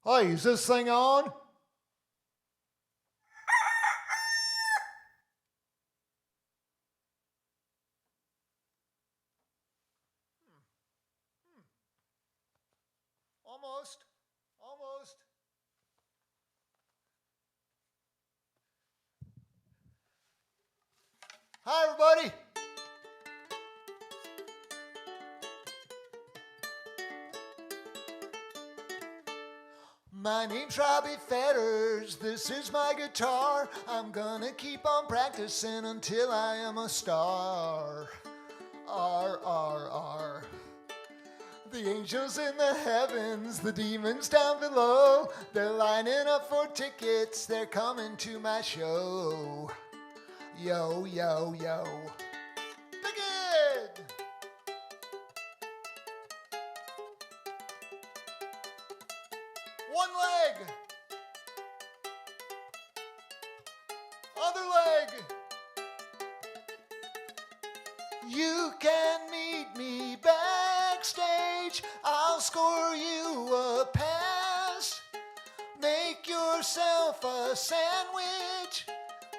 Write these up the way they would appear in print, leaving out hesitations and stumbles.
Hey, is this thing on? Almost. Almost. Hi, everybody. My name's Robbie Fetters, this is my guitar. I'm gonna keep on practicing until I am a star. R, R, R. The angels in the heavens, the demons down below, they're lining up for tickets, they're coming to my show. Yo, yo, yo. Begin! One leg. Other leg. You can meet me backstage. I'll score you a pass. Make yourself a sandwich.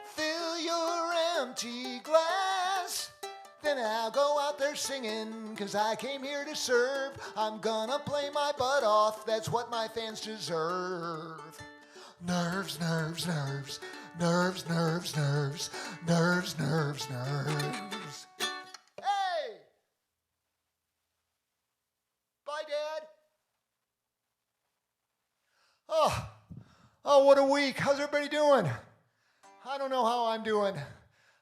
Fill your empty glass. Then I'll go out there singing, 'cause I came here to serve. I'm gonna play my butt off, that's what my fans deserve. Nerves, nerves, nerves, nerves, nerves, nerves, nerves, nerves, nerves. Hey! Bye, Dad. Oh, what a week. How's everybody doing? I don't know how I'm doing.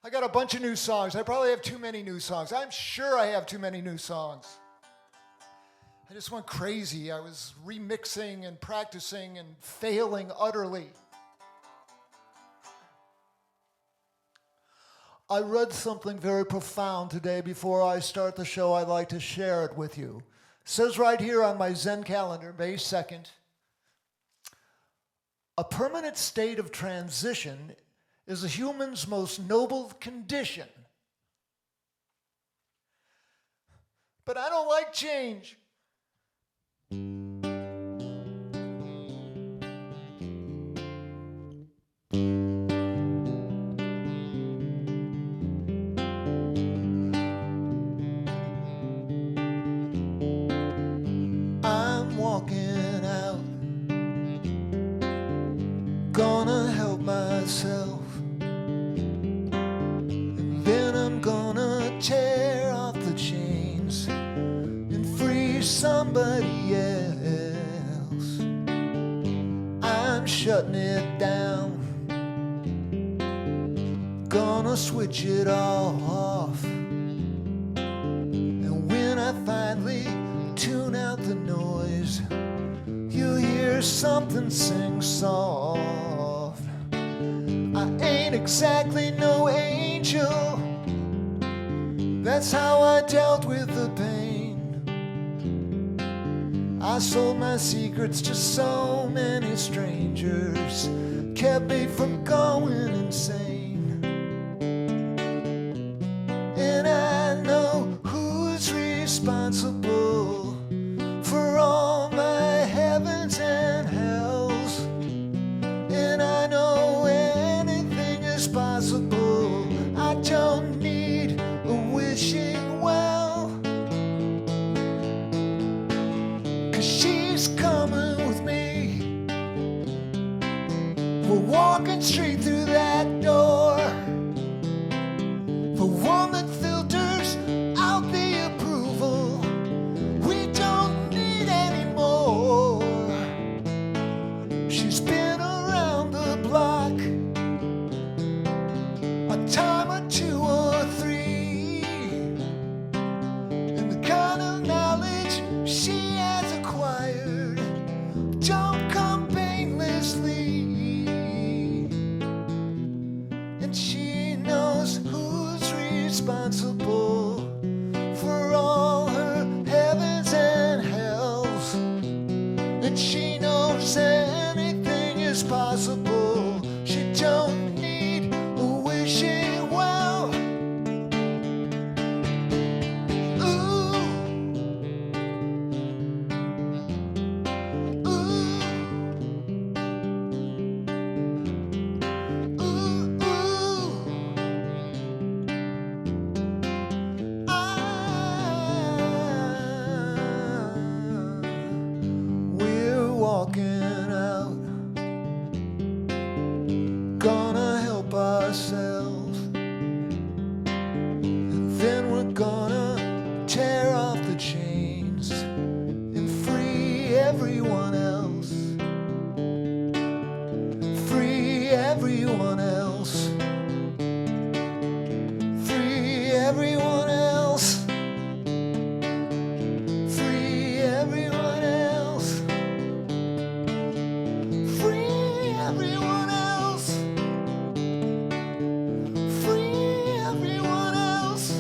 I got a bunch of new songs. I probably have too many new songs. I'm sure I have too many new songs. I just went crazy. I was remixing and practicing and failing utterly. I read something very profound today before I start the show. I'd like to share it with you. It says right here on my Zen calendar, May 2nd, a permanent state of transition is a human's most noble condition. But I don't like change. I'm walking out, gonna help myself. Then I'm gonna tear off the chains and free somebody else. I'm shutting it down, gonna switch it all off. And when I finally tune out the noise, you'll hear something sing soft. I ain't exactly no angel, that's how I dealt with the pain. I sold my secrets to so many strangers, kept me from going insane. And I know who's responsible for all my heavens and hells. And I know anything is possible. I don't need a wishing well, 'cause she's coming with me. We're walking straight through that door, the one that filters out the approval we don't need anymore. She's been around the block a time or two or three, and the kind of knowledge she has acquired don't come painlessly. everyone else. Free everyone else. Free everyone else. Free everyone else. Free everyone else. Free everyone else.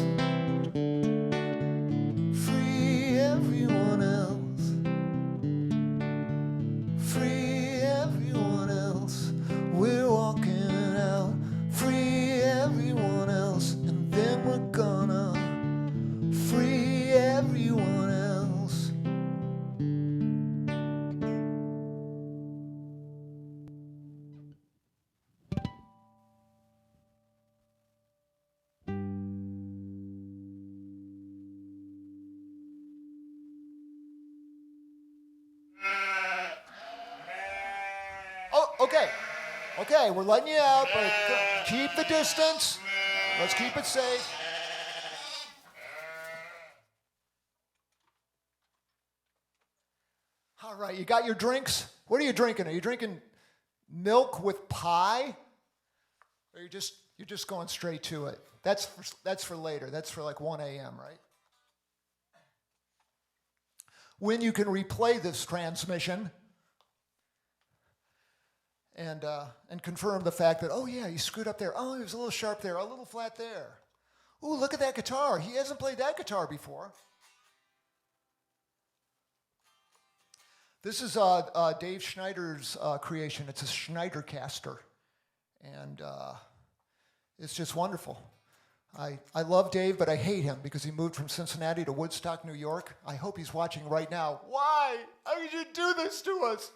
Free everyone else. Free everyone else. We're walking out. Free everyone else. And then we're gonna free everyone else. Oh, okay. Okay, we're letting you out, but keep the distance. Let's keep it safe. All right, you got your drinks? What are you drinking? Are you drinking milk with pie? Or you're just going straight to it? That's for later. That's for like 1 a.m., right? When you can replay this transmission and confirm the fact that, oh yeah, you screwed up there. Oh, he was a little sharp there, a little flat there. Ooh, look at that guitar. He hasn't played that guitar before. This is Dave Schneider's creation. It's a Schneidercaster, and it's just wonderful. I love Dave, but I hate him because he moved from Cincinnati to Woodstock, New York. I hope he's watching right now. Why? How did you do this to us?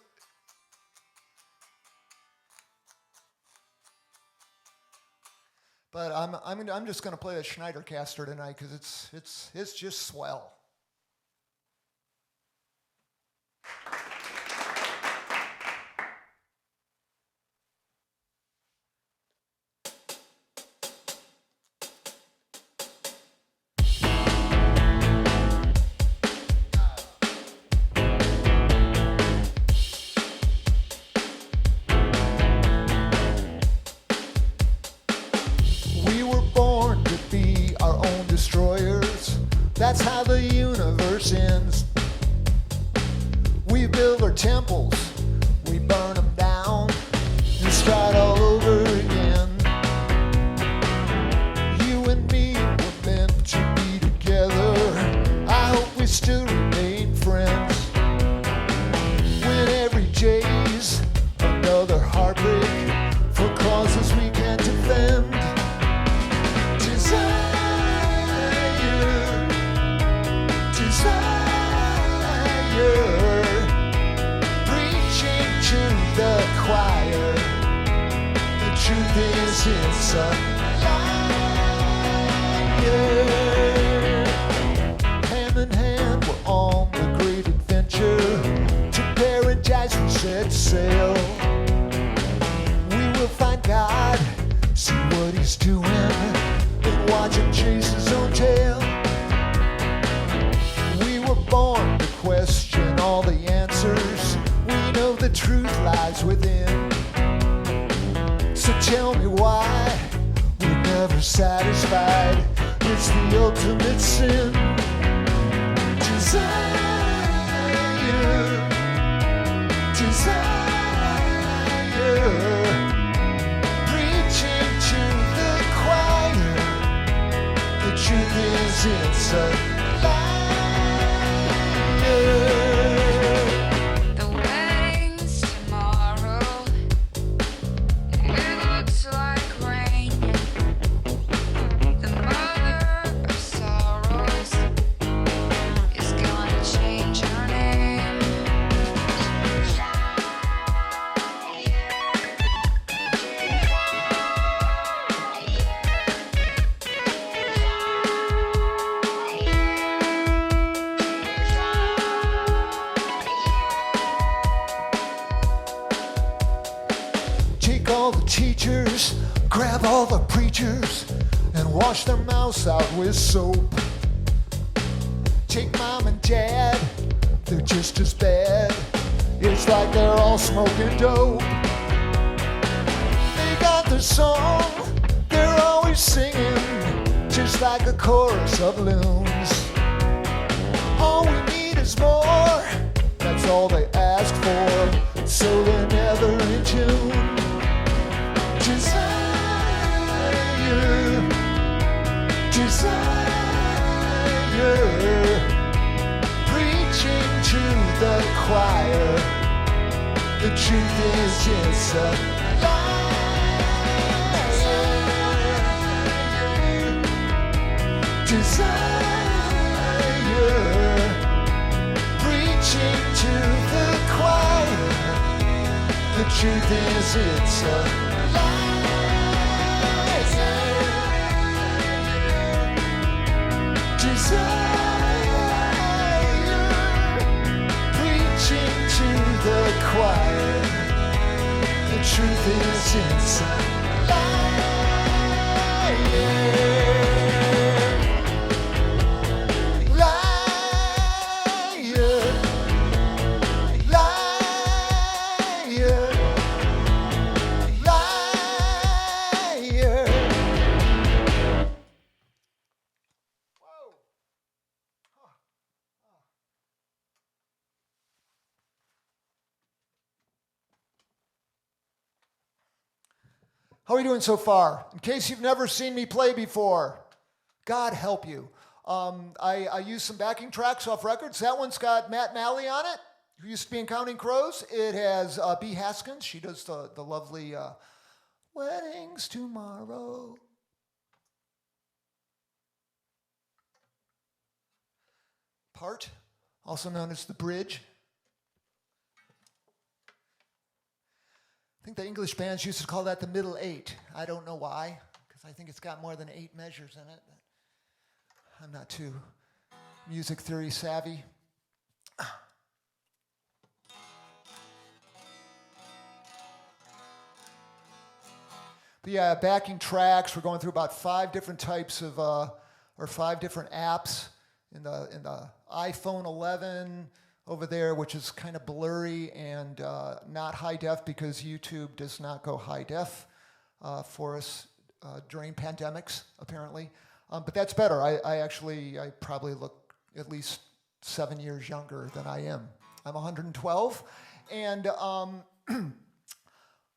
But I'm just going to play the Schneidercaster tonight because it's just swell. That's how the universe ends. We build our temples, we burn them down, and start all over again. You and me were meant to be together. I hope we still remain friends. When every day's another heartbreak for causes we can't defend. The choir, the truth is it's a liar. Hand in hand we're on the great adventure. To paradise we set sail. We will find God, see what he's doing, and watch him chase his own tail. We were born to question all the answers. We know the truth lies within. So tell me why we're never satisfied. It's the ultimate sin. Desire, preaching to the choir. The truth is it's a lie. Teachers, grab all the preachers and wash their mouths out with soap. Take mom and dad, they're just as bad. like they're all smoking dope. They got their song, they're always singing, just like a chorus of loons. All we need is more, that's all they ask for, so they're never in tune. Desire, desire, preaching to the choir. The truth is it's a lie. Desire, preaching to the choir. The truth is it's a lie. Desire, preaching to the choir. The truth is it's a lie. Liar, liar, liar. How are you doing so far? In case you've never seen me play before, God help you. I used some backing tracks off records. That one's got Matt Malley on it, who used to be in Counting Crows. It has B. Haskins. She does the lovely Weddings Tomorrow. Part, also known as the bridge. I think the English bands used to call that the middle eight. I don't know why, because I think it's got more than 8 measures in it. But I'm not too music theory savvy. But yeah, backing tracks. We're going through about 5 different types of, or 5 different apps in the iPhone 11. Over there, which is kind of blurry and not high def because YouTube does not go high def for us during pandemics, apparently. But that's better. I probably look at least 7 years younger than I am. I'm 112. And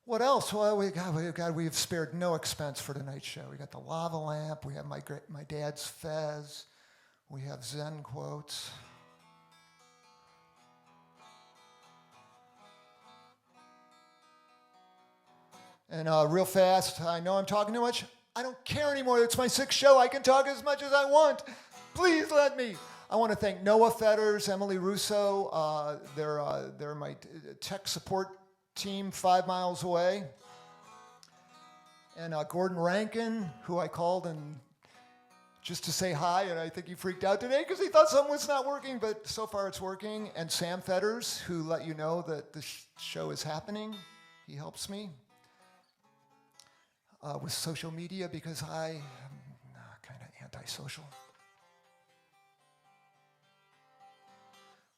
what else? Well, we've spared no expense for tonight's show. We got the lava lamp. We have my dad's fez. We have Zen quotes. And real fast, I know I'm talking too much. I don't care anymore. It's my 6th show. I can talk as much as I want. Please let me. I want to thank Noah Fetters, Emily Russo. They're my tech support team 5 miles away. And Gordon Rankin, who I called and just to say hi, and I think he freaked out today because he thought something was not working, but so far it's working. And Sam Fetters, who let you know that this show is happening. He helps me. With social media because I am kind of antisocial.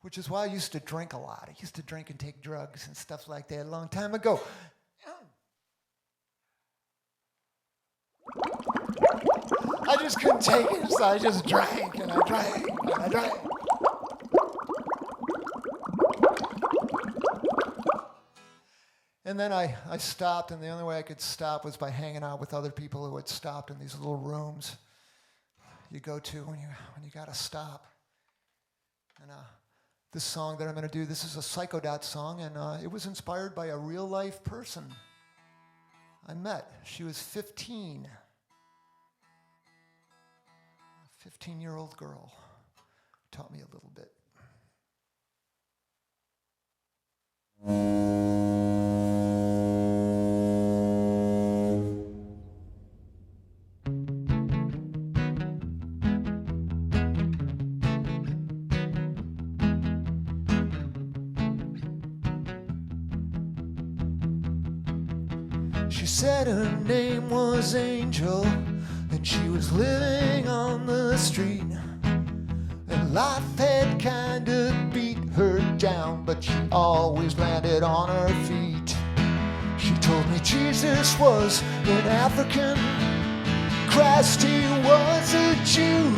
Which is why I used to drink a lot. I used to drink and take drugs and stuff like that a long time ago. I just couldn't take it, so I just drank and I drank and I drank. And then I stopped, and the only way I could stop was by hanging out with other people who had stopped in these little rooms you go to when you gotta stop. And this song that I'm gonna do, this is a Psychodot song, and it was inspired by a real life person I met. She was 15. A 15-year-old girl. Taught me a little bit. She said her name was Angel, and she was living on the street, and life had kinda beat her down. down, but she always landed on her feet. She told me Jesus was an African, Christ he was a Jew,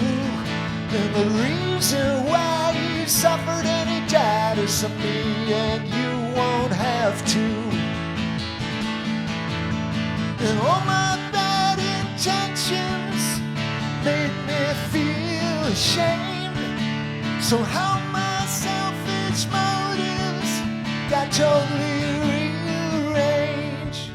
and the reason why he suffered and he died is so me and you won't have to. And all my bad intentions made me feel ashamed. So how my selfish motives got totally rearranged.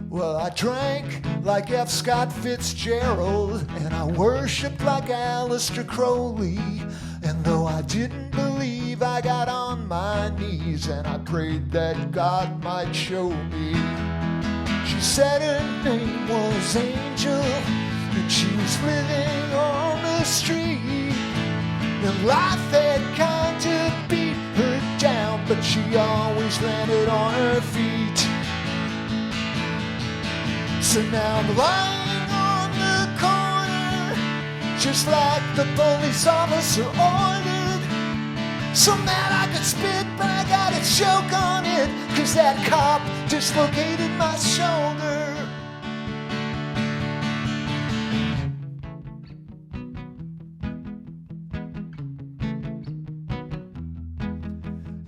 Well, I drank like F. Scott Fitzgerald, and I worshipped like Aleister Crowley. And though I didn't believe, I got on my knees and I prayed that God might show me. She said her name was Angel, and she was living on the street. And life had kind of beat her down, but she always landed on her feet. So now I'm lying on the corner, just like the police officer ordered. So mad I could spit, but I gotta choke on it, 'cause that cop dislocated my shoulder.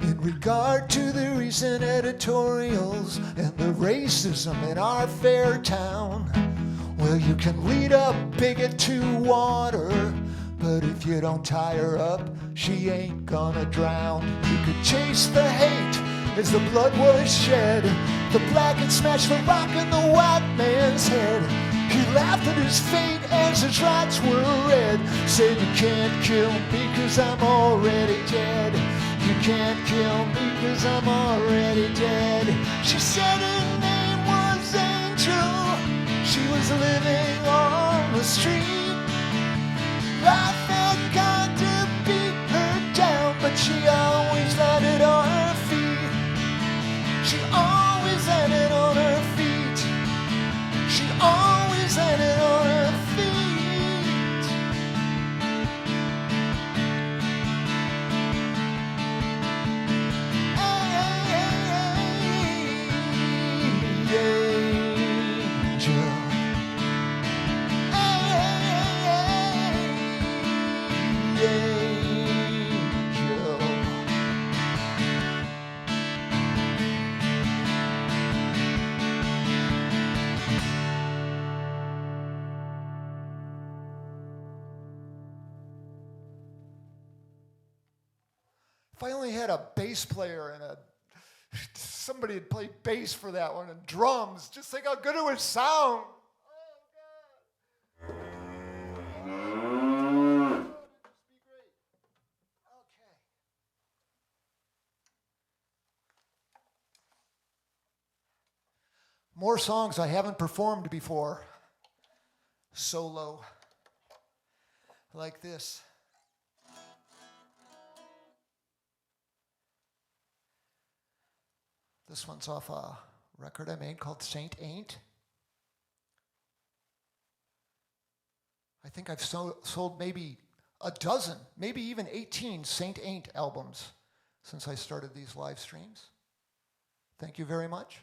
In regard to the recent editorials and the racism in our fair town, well, you can lead a bigot to water, but if you don't tie her up, she ain't gonna drown. You could chase the hate as the blood was shed. The black had smashed the rock in the white man's head. He laughed at his fate as his rights were read. Said, you can't kill me 'cause I'm already dead. You can't kill me 'cause I'm already dead. She said her name was Angel. She was living on the street. Life had got to beat her down, but she always landed on her feet. She always landed on her feet. She always landed on her feet. If I only had a bass player and somebody had played bass for that one and drums, just think how good it would sound. Oh, God. Okay. More songs I haven't performed before. Solo. Like this. This one's off a record I made called Saint Ain't. I think I've sold maybe a dozen, maybe even 18 Saint Ain't albums since I started these live streams. Thank you very much.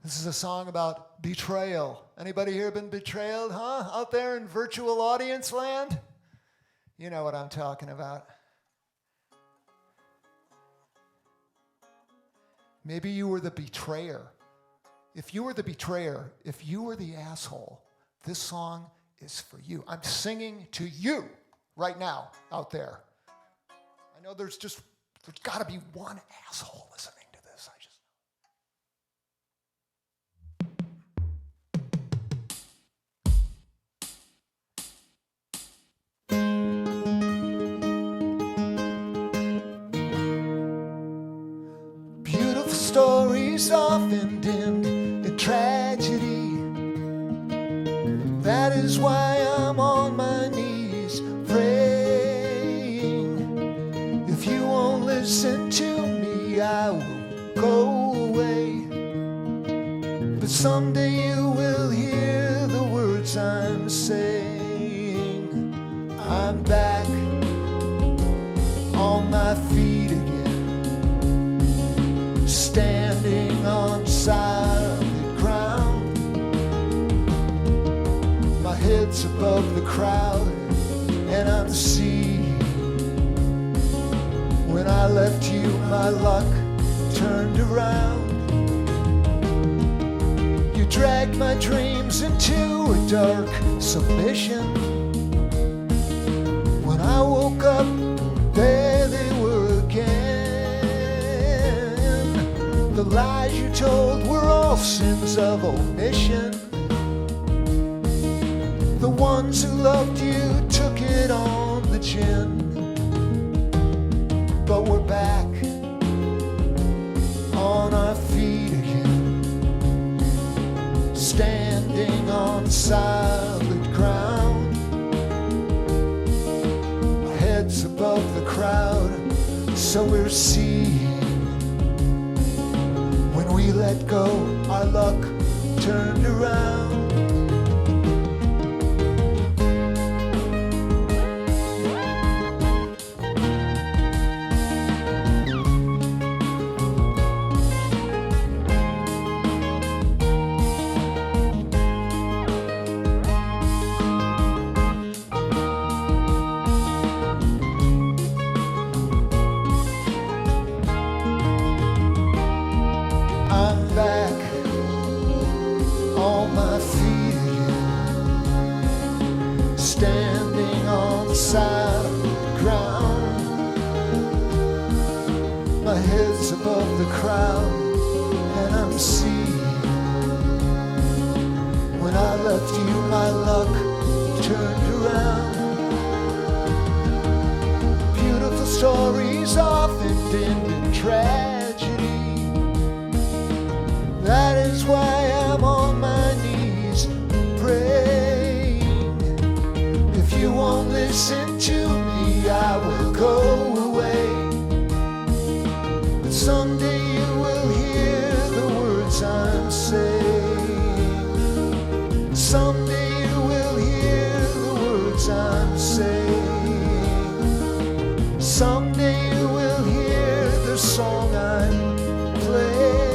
This is a song about betrayal. Anybody here been betrayed, huh? Out there in virtual audience land? You know what I'm talking about. Maybe you were the betrayer. If you were the betrayer, if you were the asshole, this song is for you. I'm singing to you right now out there. I know there's got to be one asshole listening to this. Beautiful stories often end in tragedy. That is why why I'm on my knees praying. If you won't listen to me, I will go away. But someday you will hear the words I'm saying. I'm back on my feet again, standing on solid ground. My head's above the crowd and I'm seeing. When I left you, my luck turned around. You dragged my dreams into a dark submission. When I woke up, there they were again. The lies you told were all sins of omission. The ones who loved you took it on the chin. But we're back on our feet again, standing on solid ground. Our heads above the crowd, so we're seeing. When we let go, our luck turned around. I'm back on my feet again, standing on solid ground. My head's above the crowd and I'm seeing. When I left you, my luck turned around. Beautiful stories often end in tragedy. That is why I'm on my knees praying. If you won't listen to me, I will go away. But someday you will hear the words I'm saying. Someday you will hear the words I'm saying. Someday you will hear the song I'm playing.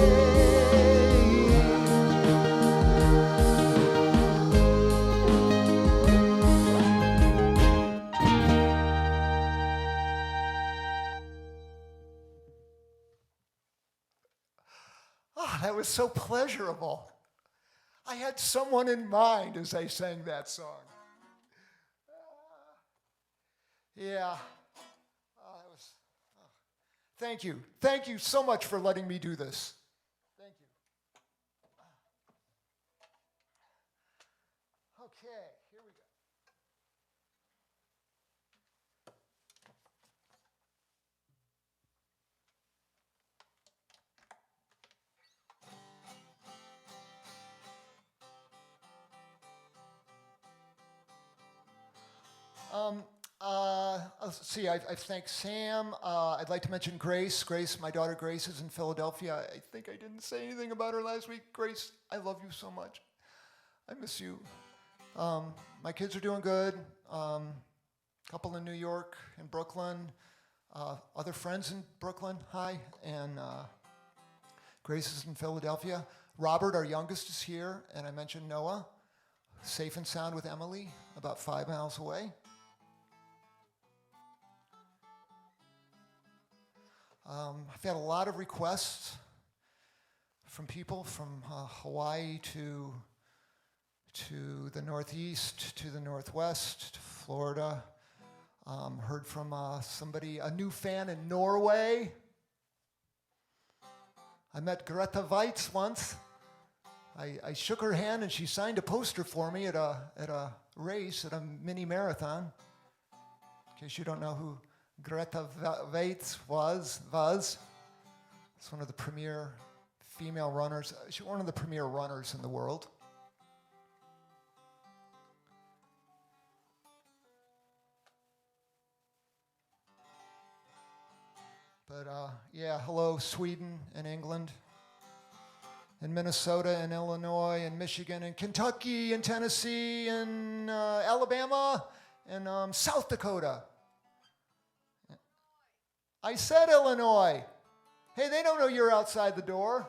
Oh, that was so pleasurable. I had someone in mind as I sang that song. Yeah. It was, thank you. Thank you so much for letting me do this. Thank you. Okay, here we go. Let's see, I've thanked Sam. I'd like to mention Grace. Grace, my daughter Grace is in Philadelphia. I think I didn't say anything about her last week. Grace, I love you so much. I miss you. My kids are doing good. Couple in New York and Brooklyn. Other friends in Brooklyn, hi. And Grace is in Philadelphia. Robert, our youngest, is here. And I mentioned Noah, safe and sound with Emily, about 5 miles away. I've had a lot of requests from people from Hawaii to the Northeast, to the Northwest, to Florida. Heard from somebody, a new fan in Norway. I met Greta Weitz once. I shook her hand and she signed a poster for me at a race, at a mini marathon. In case you don't know who Greta Weitz was. It's one of the premier female runners. She's one of the premier runners in the world. hello, Sweden and England, and Minnesota and Illinois and Michigan and Kentucky and Tennessee and Alabama and South Dakota. I said Illinois. Hey, they don't know you're outside the door.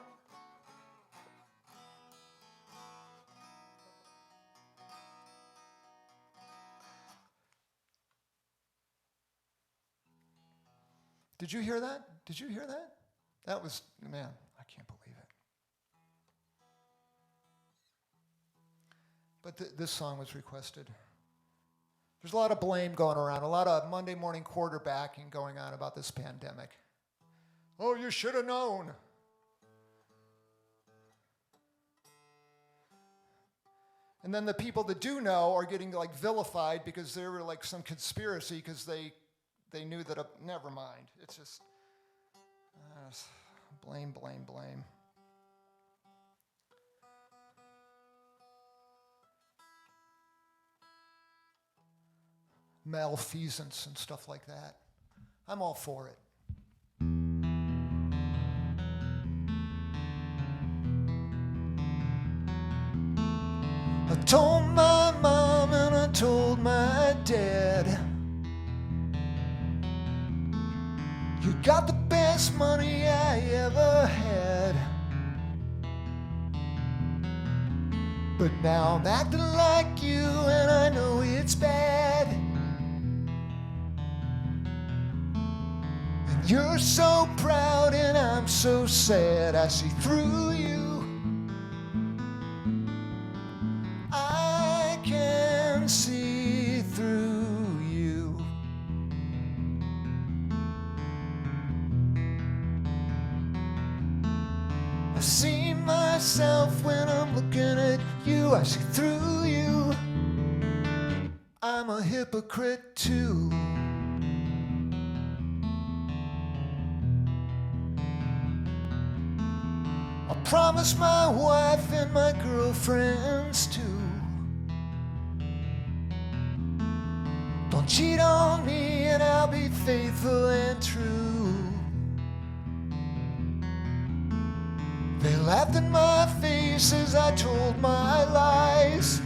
Did you hear that? Did you hear that? That was, man, I can't believe it. But this song was requested. There's a lot of blame going around, a lot of Monday morning quarterbacking going on about this pandemic. Oh, you should have known. And then the people that do know are getting like vilified because they were like some conspiracy because they knew that, never mind. It's just blame, blame, blame. Malfeasance and stuff like that. I'm all for it. I told my mom and I told my dad, you got the best money I ever had. But now I'm acting like you and I know it's bad. And you're so proud and I'm so sad. I see through you. I can see through you. I see myself when I'm looking at you. I see through you. I'm a hypocrite too. I promise my wife and my girlfriends too. Don't cheat on me and I'll be faithful and true. They laughed in my face as I told my lies.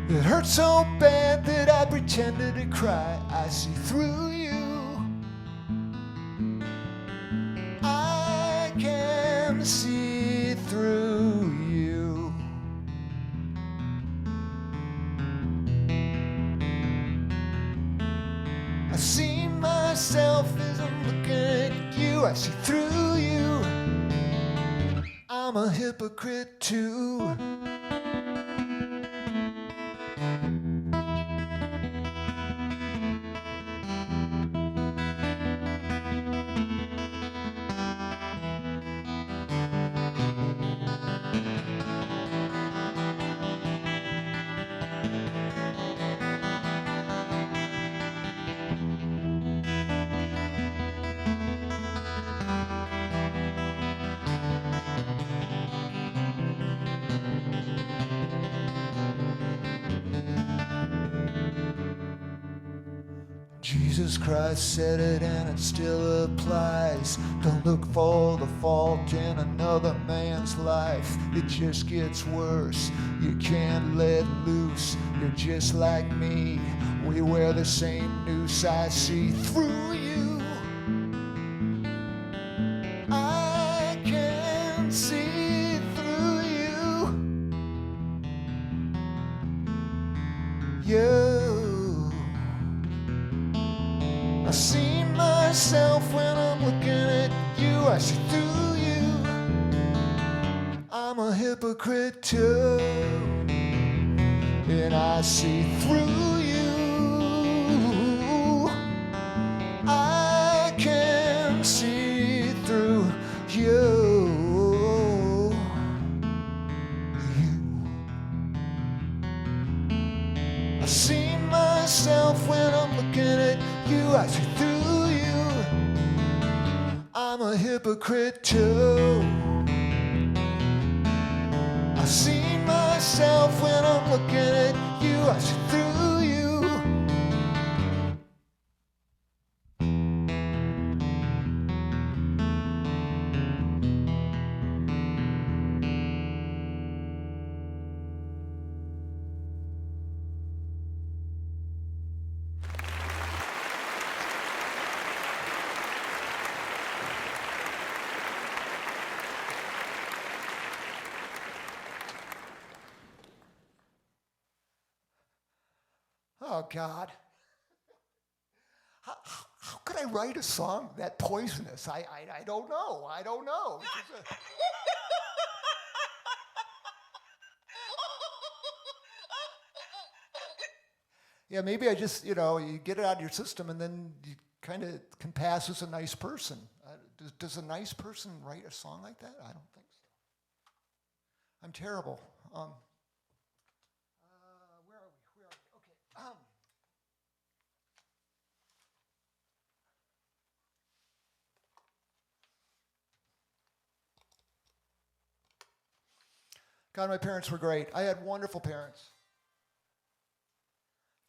It hurt so bad that I pretended to cry. I see through you. I can see through you. I see myself as I'm looking at you. I see through you. I'm a hypocrite too. Jesus Christ said it and it still applies. Don't look for the fault in another man's life. It just gets worse. You can't let loose. You're just like me. We wear the same noose. I see through you. I can see through you. I see myself when I'm looking at you. I see through you. I'm a hypocrite too. And I see through you. I can see through you. I see myself when I'm looking at you. I see through you. I'm a hypocrite too. I see myself when I'm looking at you. I see through you. Oh, God. How could I write a song that poisonous? I don't know. I don't know. Yeah, maybe I just, you get it out of your system and then you kind of can pass as a nice person. Does a nice person write a song like that? I don't think so. I'm terrible. Where are we? Okay. God, my parents were great. I had wonderful parents.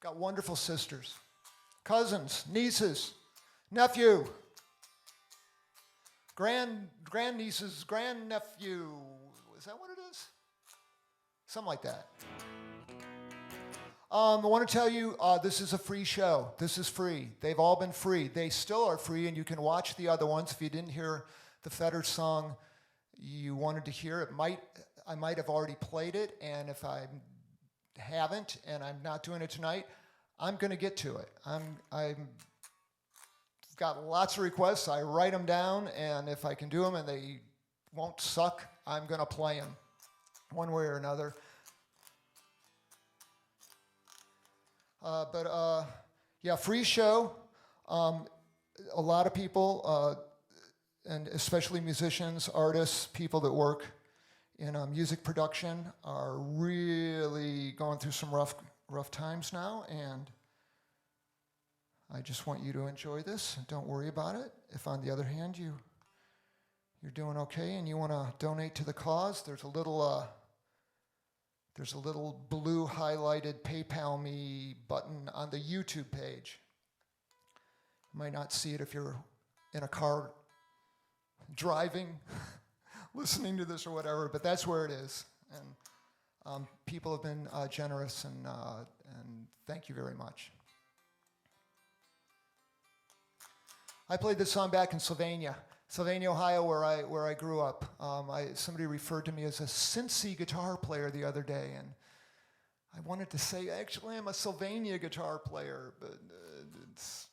Got wonderful sisters, cousins, nieces, nephew, grandnieces, grandnephew. Is that what it is? Something like that. I want to tell you, this is a free show. This is free. They've all been free. They still are free, and you can watch the other ones. If you didn't hear the Fetters song you wanted to hear, I might have already played it, and if I haven't, and I'm not doing it tonight, I'm going to get to it. I've got lots of requests. I write them down, and if I can do them and they won't suck, I'm going to play them one way or another. Yeah, free show. A lot of people, and especially musicians, artists, people that work in music production are really going through some rough times now, and I just want you to enjoy this and don't worry about it. If on the other hand you're doing okay and you want to donate to the cause, there's a little blue highlighted PayPal me button on the YouTube page. You might not see it if you're in a car driving listening to this or whatever, but that's where it is. And people have been generous, and thank you very much. I played this song back in Sylvania, Ohio, where I grew up. Somebody referred to me as a Cincy guitar player the other day, and I wanted to say, actually, I'm a Sylvania guitar player, but it's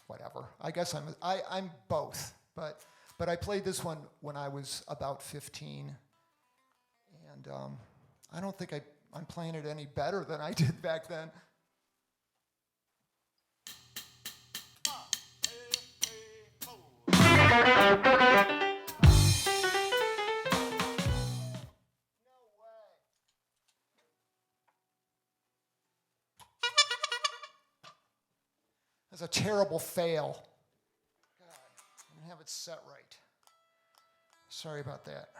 whatever. I guess I'm both, but I played this one when I was about 15, and I don't think I'm playing it any better than I did back then. That's a terrible fail. God, I didn't have it set right. Sorry about that.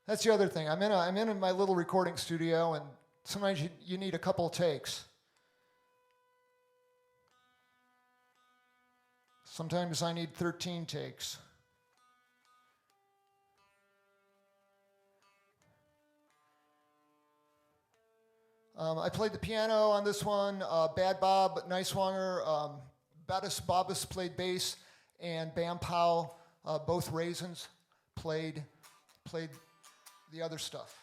That's the other thing. I'm in my little recording studio, and sometimes you need a couple of takes. Sometimes I need 13 takes. I played the piano on this one. Bad Bob Neiswanger, Babis played bass, and Bam Powell, both raisins, played the other stuff.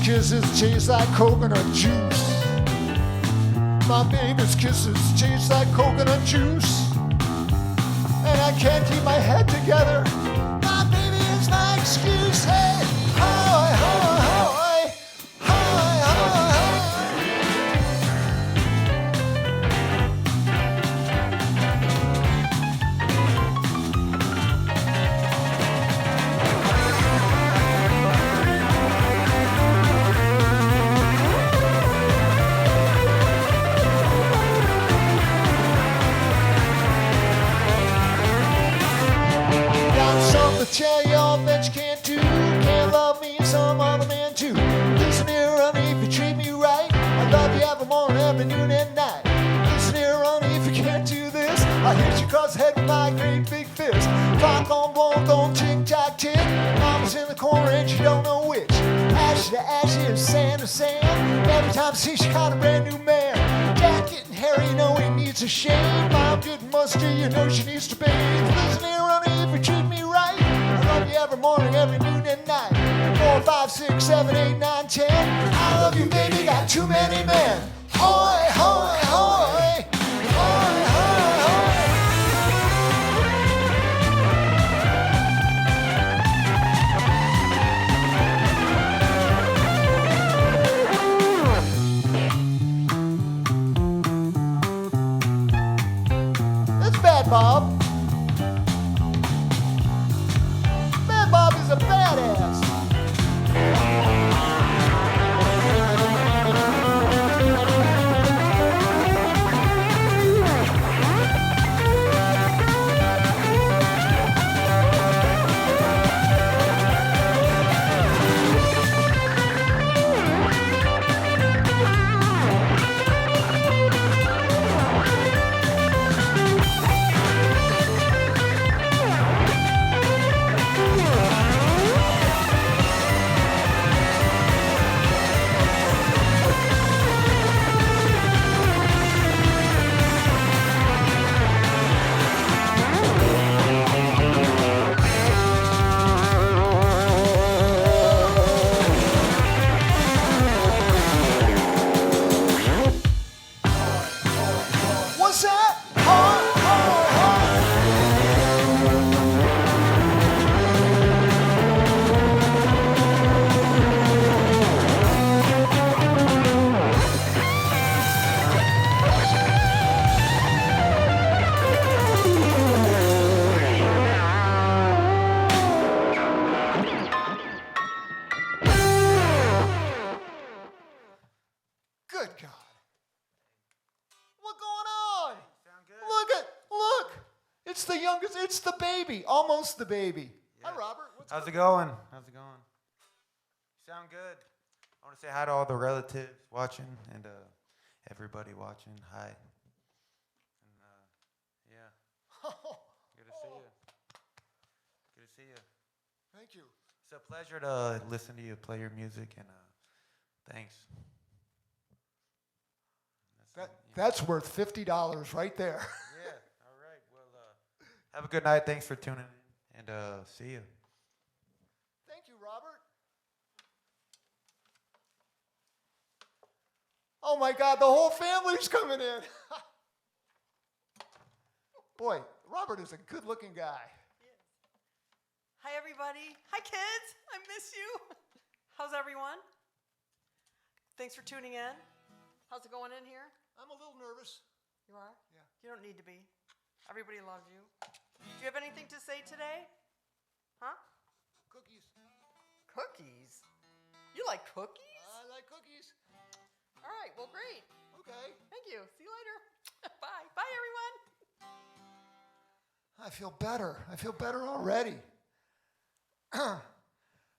Kisses taste like coconut juice. My baby's kisses taste like coconut juice. And I can't keep my head together. My baby is my excuse. Hey, hi, hi, hi, hi, hi. ashy to ashes, sand to sand. Every time I see she caught a brand new man. Dad getting hairy, you know he needs a shave. Mom getting musty, you know she needs to bathe. Listen here, honey, if you treat me right, I love you every morning, every noon and night. 4, 5, 6, 7, 8, 9, 10. I love you, baby, got too many men. Hoy, hoy, hoy. Hoy, hoy, hoy. It's Bad Bob. Bad Bob is a badass. What's that? Hoy, hoy, Good God. What's going on? Sound good? Look. It's the youngest, it's the baby, almost the baby. Yeah. Hi, Robert. How's it going? Sound good. I want to say hi to all the relatives watching and everybody watching. Hi. And yeah, good to see you. Good to see you. Thank you. It's a pleasure to listen to you play your music and thanks. That's worth $50 right there. Yeah. All right. Well, have a good night. Thanks for tuning in and see you. Thank you, Robert. Oh my God, the whole family's coming in. Boy, Robert is a good-looking guy. Hi, everybody. Hi, kids. I miss you. How's everyone? Thanks for tuning in. How's it going in here? I'm a little nervous. You are? Yeah. You don't need to be. Everybody loves you. Do you have anything to say today? Huh? Cookies. Cookies? You like cookies? I like cookies. All right. Well, great. Okay. Thank you. See you later. Bye. Bye, everyone. I feel better. I feel better already.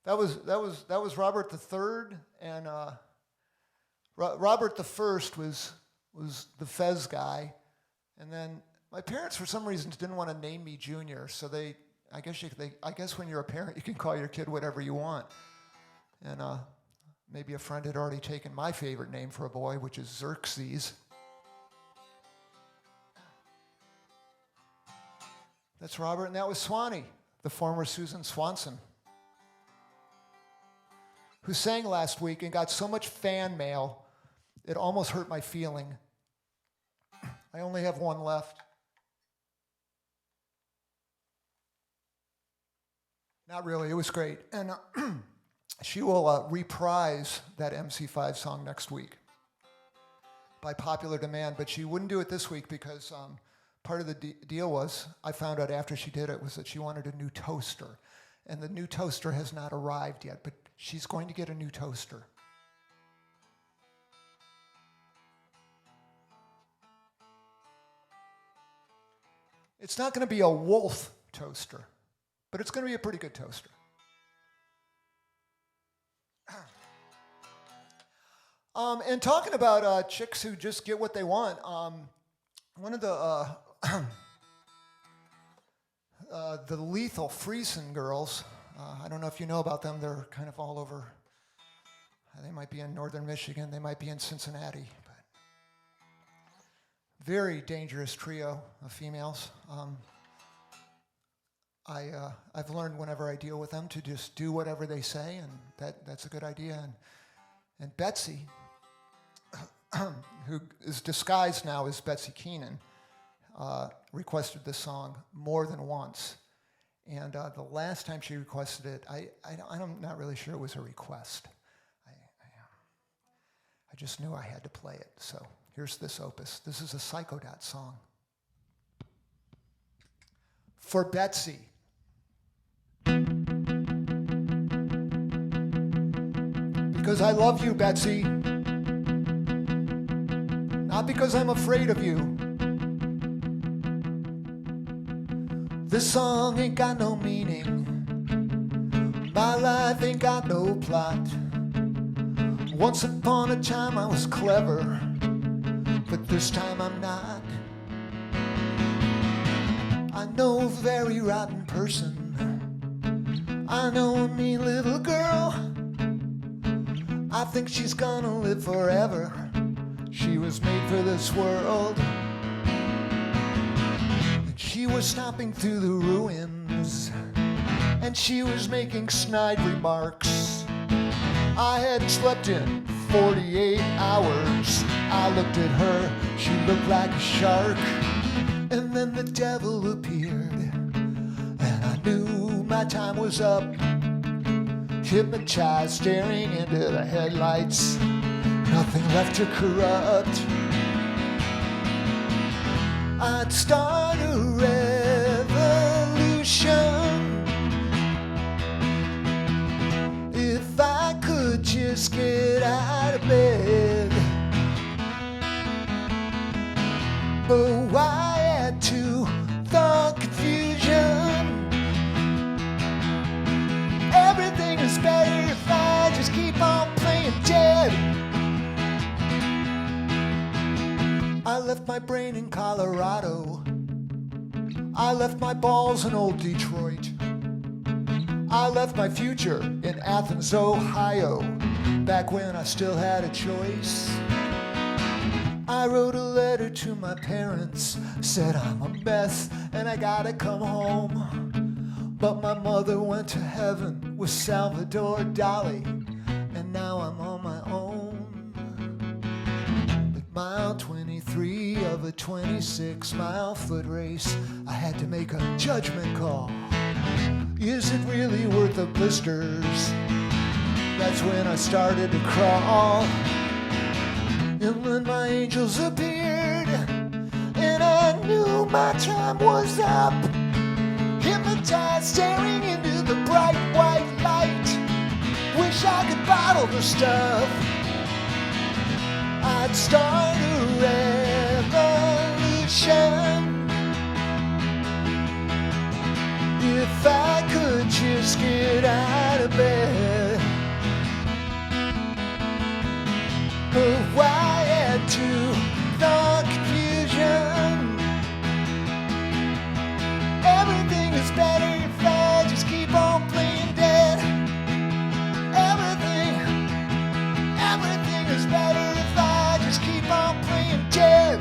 That was Robert the Third, and Robert the First was the Fez guy, and then my parents for some reason didn't want to name me Junior, so I guess when you're a parent you can call your kid whatever you want, and maybe a friend had already taken my favorite name for a boy, which is Xerxes. That's Robert, and that was Swanee, the former Susan Swanson, who sang last week and got so much fan mail, it almost hurt my feeling. I only have one left. Not really, it was great. And she will reprise that MC5 song next week by popular demand, but she wouldn't do it this week because part of the deal was, I found out after she did it, was that she wanted a new toaster. And the new toaster has not arrived yet, but she's going to get a new toaster. It's not going to be a Wolf toaster, but it's going to be a pretty good toaster. And talking about chicks who just get what they want, one of the Lethal Friesen girls, I don't know if you know about them, they're kind of all over They might be in northern Michigan. They might be in Cincinnati. But very dangerous trio of females. I've learned whenever I deal with them to just do whatever they say, and that's a good idea. And Betsy, who is disguised now as Betsy Keenan, requested this song more than once. And the last time she requested it, I'm not really sure it was a request. I just knew I had to play it. So here's this opus. This is a Psychodot song. For Betsy. Because I love you, Betsy. Not because I'm afraid of you. This song ain't got no meaning. My life ain't got no plot. Once upon a time I was clever, but this time I'm not. I know a very rotten person. I know a mean little girl. I think she's gonna live forever. She was made for this world. And she was stomping through the ruins, and she was making snide remarks. I hadn't slept in 48 hours. I looked at her, she looked like a shark. And then the devil appeared, and I knew my time was up. Hypnotized, staring into the headlights, nothing left to corrupt. I'd start a revolution if I could just get out of bed. But why add to the confusion? Everything is better if I just keep on playing dead. I left my brain in Colorado. I left my balls in old Detroit. I left my future in Athens, Ohio, back when I still had a choice. I wrote a letter to my parents, said I'm a mess and I gotta come home. But my mother went to heaven with Salvador Dali, and now I'm on my own. At mile 23 of a 26-mile foot race, I had to make a judgment call. Is it really worth the blisters? That's when I started to crawl. And then my angels appeared, and I knew my time was up. Hypnotized, staring into the bright white light. Wish I could bottle the stuff. I'd start a revolution if I could just get out of bed. But why add to the confusion? Everything is better if I just keep on playing dead. Everything is better if I just keep on playing dead.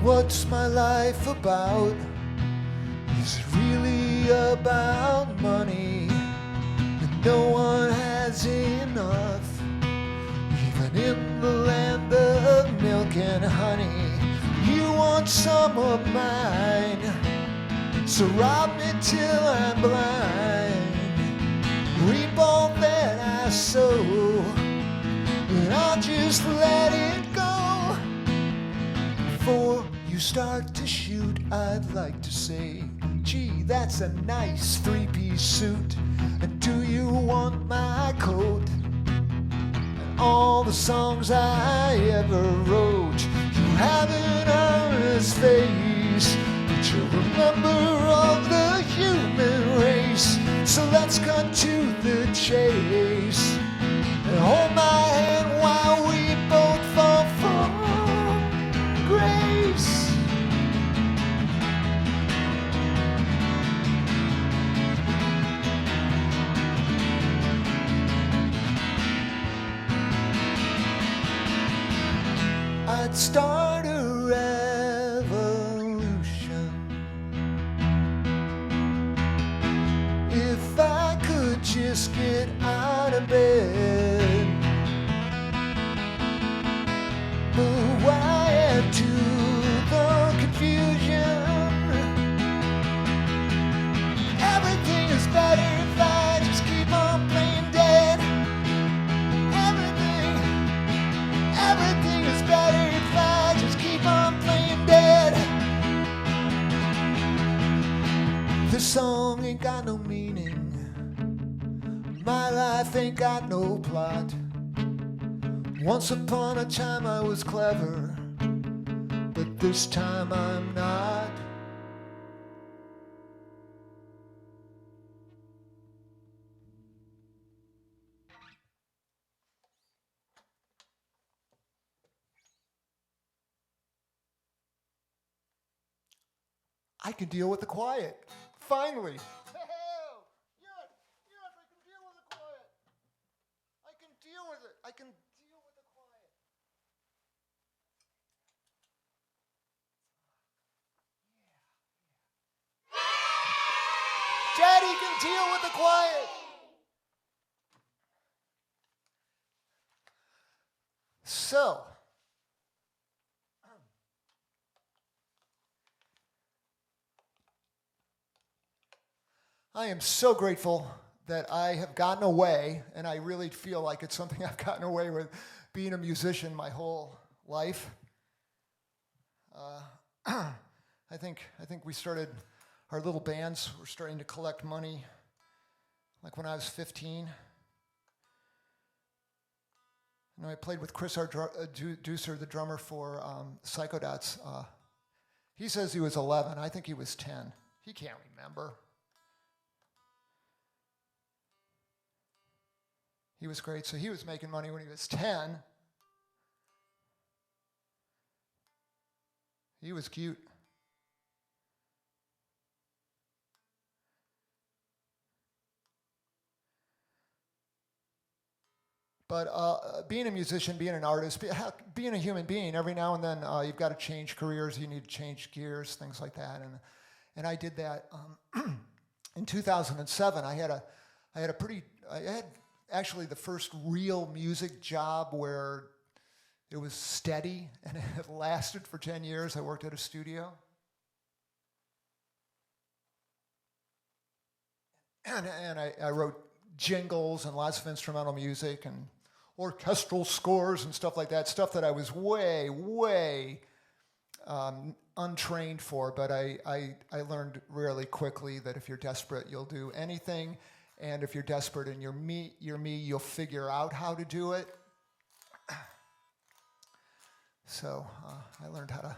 What's my life about? Is it really about money? And no one has enough, even in the land of milk and honey. You want some of mine, so rob me till I'm blind. Reap all that I sow, and I'll just let it go. Before you start to shoot, I'd like to say, gee, that's a nice three-piece suit. And do you want my coat? And all the songs I ever wrote. You have an honest face, but you're a member of the human race. So let's cut to the chase, and hold my hand while we both fall from grace. I'd start a revolution if I could just get out of bed. But why add to the confusion? Everything is better if I just keep on playing dead. Everything is better if I just keep on playing dead. This song ain't got no meaning. My life ain't got no plot. Once upon a time I was clever, but this time I'm not. I can deal with the quiet. Finally. Yes, I can deal with the quiet. I can deal with it. I can deal with the quiet. Daddy can deal with the quiet. So, I am so grateful that I have gotten away, and I really feel like it's something I've gotten away with, being a musician my whole life. I think we started, our little bands were starting to collect money like when I was 15. And I played with Chris Deucer, the drummer for Psychodots. He says he was 11. I think he was 10. He can't remember. He was great. So he was making money when he was 10. He was cute. But being a musician, being an artist, being a human being, every now and then you've got to change careers. You need to change gears, things like that. And I did that in 2007. I had actually the first real music job where it was steady and it lasted for 10 years. I worked at a studio. And I wrote jingles and lots of instrumental music and orchestral scores and stuff like that, stuff that I was way untrained for, but I learned really quickly that if you're desperate, you'll do anything. And if you're desperate and you're me, you'll figure out how to do it. So I learned how to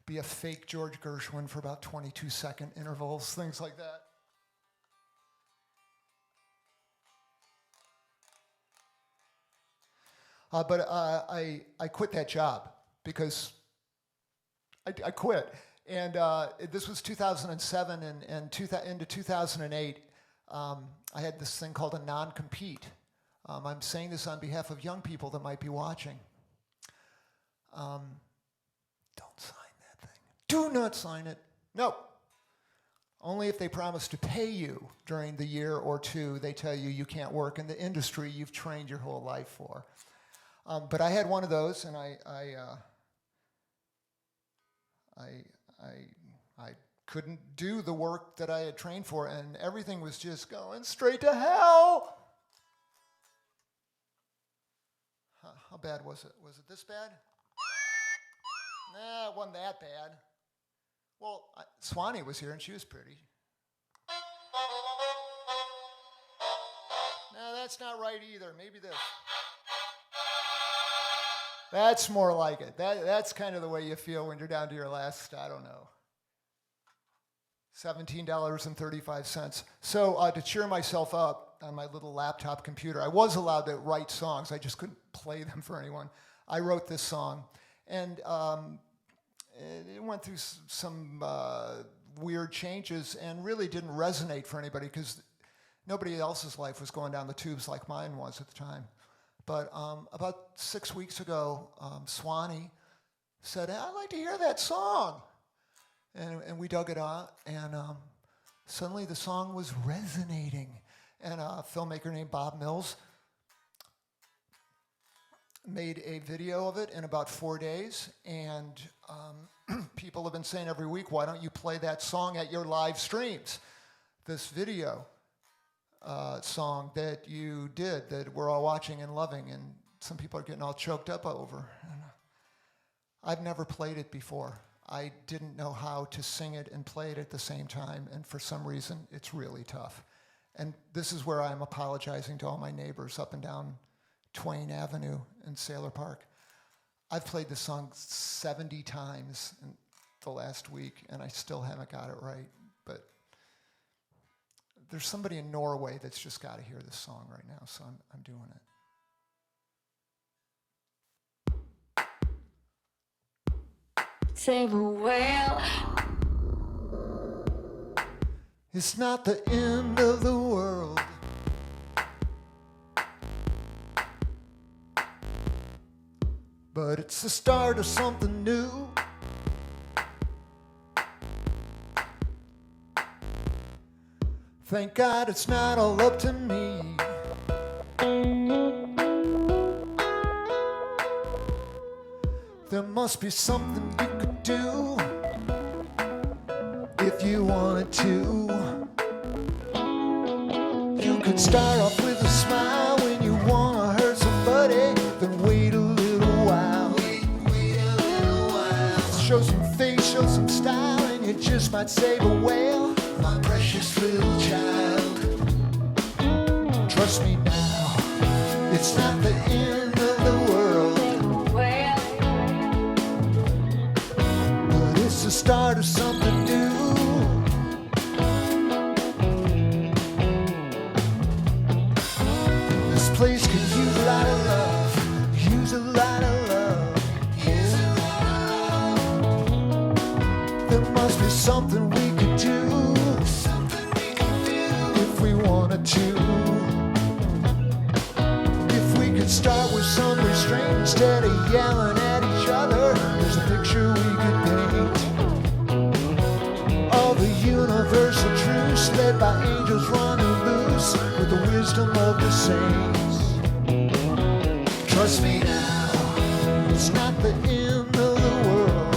be a fake George Gershwin for about 22-second intervals, things like that. But I quit that job because I quit. And this was 2007, and into 2008, I had this thing called a non-compete. I'm saying this on behalf of young people that might be watching. Don't sign that thing. Do not sign it. No. Only if they promise to pay you during the year or two, they tell you you can't work in the industry you've trained your whole life for. But I had one of those, and I couldn't do the work that I had trained for, and everything was just going straight to hell. How bad was it? Was it this bad? Nah, it wasn't that bad. Well, Swanee was here, and she was pretty. No, that's not right either. Maybe this. That's more like it. That's kind of the way you feel when you're down to your last, I don't know, $17.35. So to cheer myself up on my little laptop computer, I was allowed to write songs. I just couldn't play them for anyone. I wrote this song. And it went through some weird changes and really didn't resonate for anybody because nobody else's life was going down the tubes like mine was at the time. But about 6 weeks ago, Swanee said, "I'd like to hear that song." And we dug it out, and suddenly the song was resonating. And a filmmaker named Bob Mills made a video of it in about 4 days, and people have been saying every week, "Why don't you play that song at your live streams?" This video song that you did that we're all watching and loving, and some people are getting all choked up over. And I've never played it before. I didn't know how to sing it and play it at the same time, and for some reason, it's really tough. And this is where I'm apologizing to all my neighbors up and down Twain Avenue in Sailor Park. I've played this song 70 times in the last week, and I still haven't got it right. But there's somebody in Norway that's just got to hear this song right now, so I'm doing it. Save a whale. It's not the end of the world. But it's the start of something new. Thank God it's not all up to me. There must be something you could do if you wanted to. You could start off with a smile when you wanna hurt somebody, then wait a little while. Wait a little while. Show some face, show some style, and you just might save a whale. My precious little child, trust me now, it's not the end of the world. It's the start of something new. This place could use a lot of love, use a lot of love, use a lot of love. There must be something we could do, if we wanted to. If we could start with some restraint instead of yelling at each other, there's a picture we could paint. The universal truths led by angels running loose with the wisdom of the saints. Trust me now, it's not the end of the world.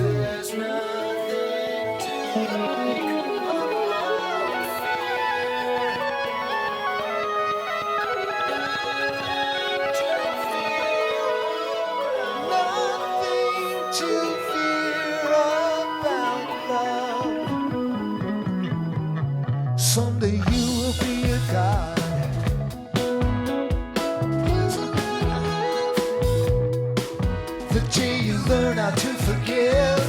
There's nothing to someday you will be a god. The day you learn how to forgive.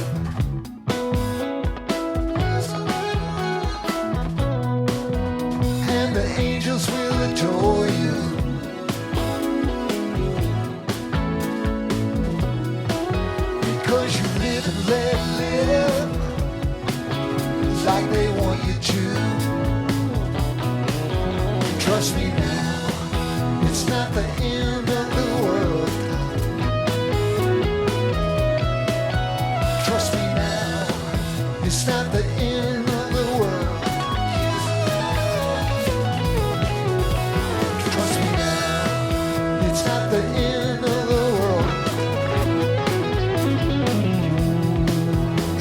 And the angels will adore you. Because you live and let live like they want you to. Trust me now, it's not the end of the world. Trust me now, it's not the end of the world. Trust me now, it's not the end of the world.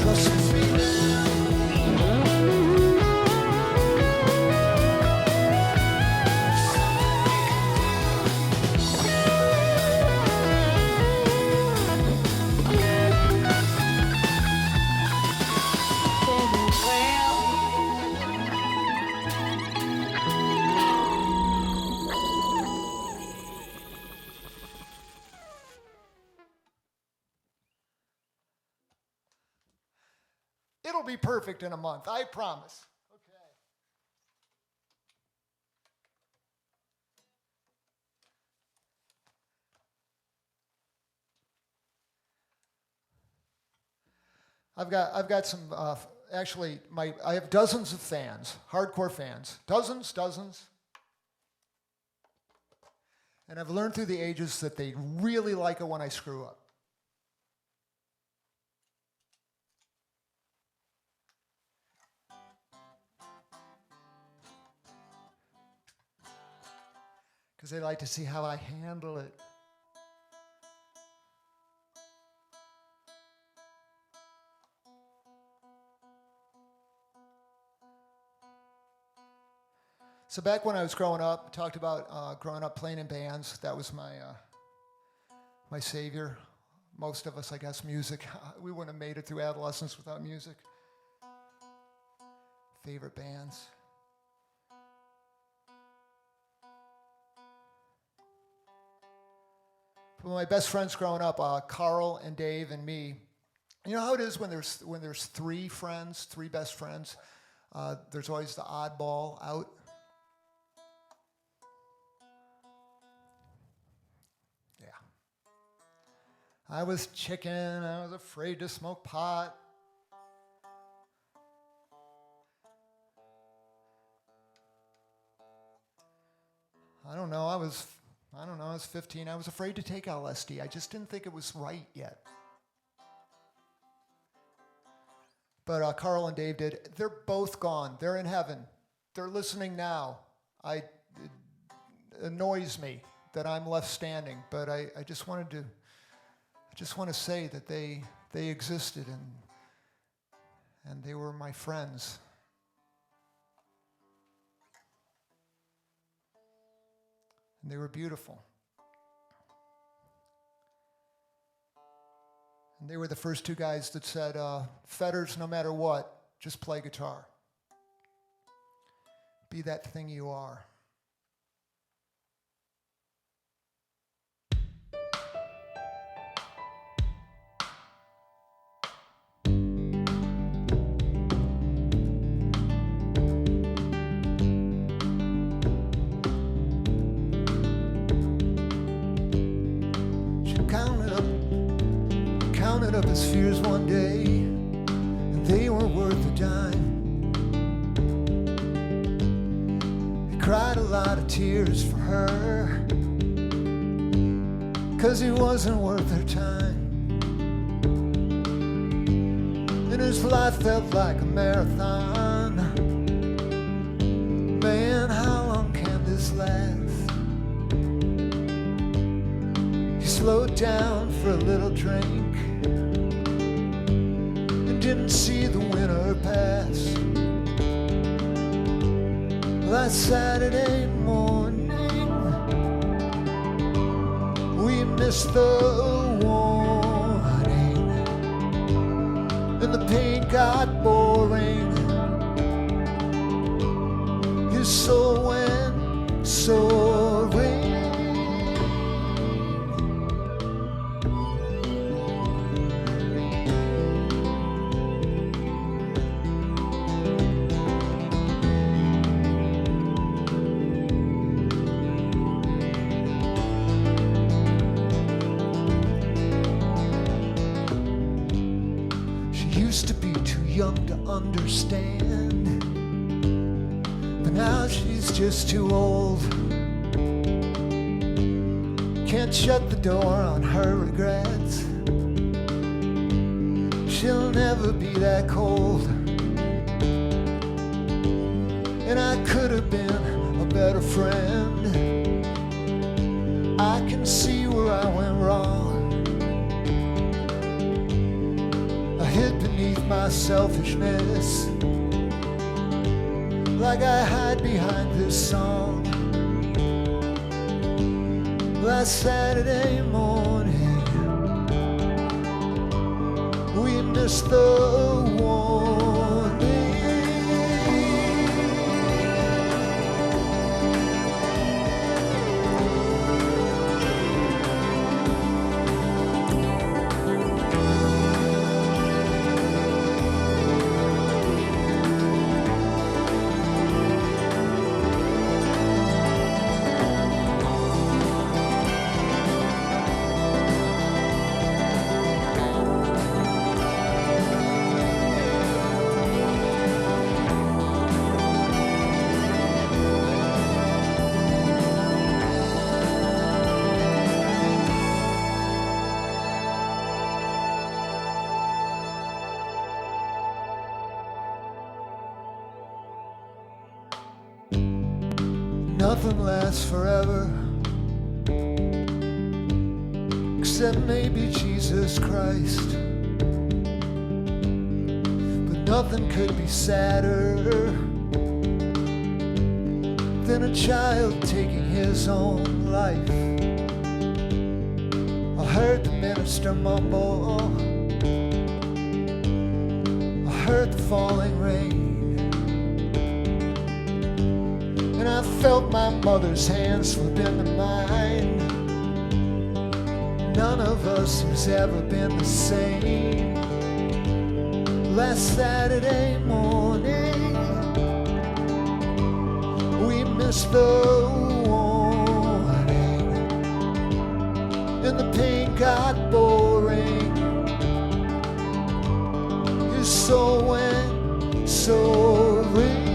Trust me now. It'll be perfect in a month, I promise. Okay. I've got some. Actually, I have dozens of fans, hardcore fans, dozens. And I've learned through the ages that they really like it when I screw up. Because they like to see how I handle it. So back when I was growing up, I talked about growing up playing in bands. That was my savior. Most of us, I guess, music. We wouldn't have made it through adolescence without music. Favorite bands. But my best friends growing up, Carl and Dave and me. You know how it is when there's three best friends. There's always the oddball out. I was chicken, I was afraid to smoke pot. I don't know, I was 15, I was afraid to take LSD. I just didn't think it was right yet. But Carl and Dave did. They're both gone. They're in heaven. They're listening now. It annoys me that I'm left standing, but I just want to say that they existed and they were my friends. And they were beautiful. And they were the first two guys that said, Fetters, no matter what, just play guitar. Be that thing you are. Counted up his fears one day, and they weren't worth a dime. He cried a lot of tears for her, 'cause he wasn't worth their time. And his life felt like a marathon. Man, how long can this last? He slowed down for a little drink, didn't see the winter pass. Last Saturday morning, we missed the warning, and the pain got boring. His soul went soaring. Young to understand, but now she's just too old. Can't shut the door on her regrets. She'll never be that cold. And I could have been a better friend. I can see where I went wrong. Hid beneath my selfishness, like I hide behind this song. Last Saturday morning, we missed the warning. Nothing lasts forever, except maybe Jesus Christ. But nothing could be sadder than a child taking his own life. I heard the minister mumble, I heard the falling rain, and I felt my mother's hand slip into mine. None of us has ever been the same. Last Saturday morning, we missed the warning, and the pain got boring. His soul went soaring.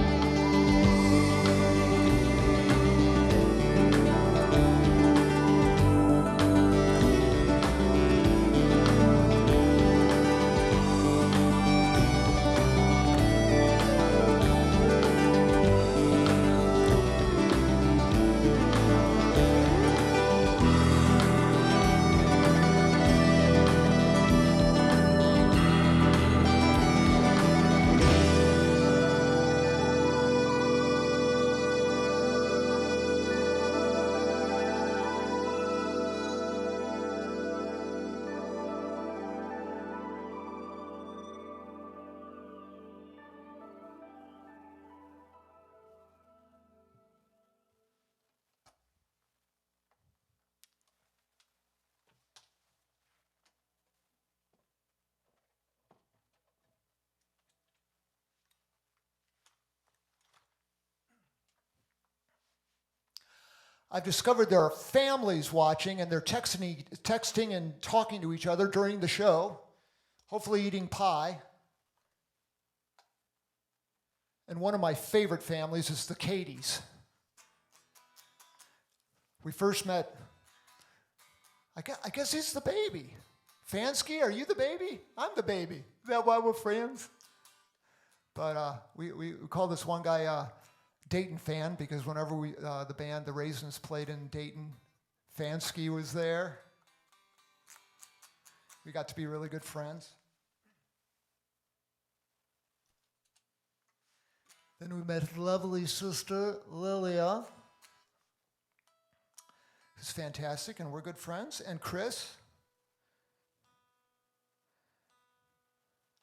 I've discovered there are families watching, and they're texting and talking to each other during the show, hopefully eating pie. And one of my favorite families is the Cadies. We first met, I guess he's the baby. Fansky, are you the baby? I'm the baby. Is that why we're friends? But we call this one guy Dayton fan, because whenever the band, the Raisins, played in Dayton, Fansky was there. We got to be really good friends. Then we met his lovely sister, Lilia, who's fantastic, and we're good friends. And Chris.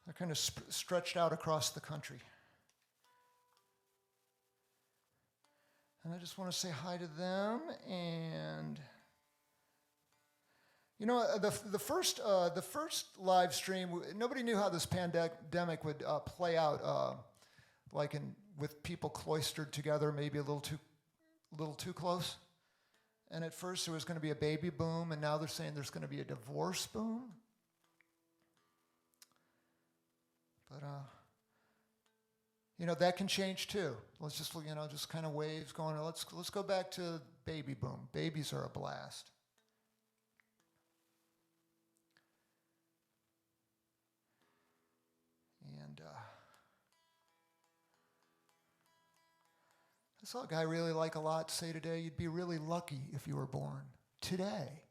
They're kind of stretched out across the country. And I just want to say hi to them. And you know, the first live stream, nobody knew how this pandemic would play out, with people cloistered together, maybe a little too close. And at first there was going to be a baby boom, and now they're saying there's going to be a divorce boom. But that can change too. Let's just just kind of waves going. Let's go back to baby boom. Babies are a blast. And I saw a guy I really like a lot say today, you'd be really lucky if you were born today.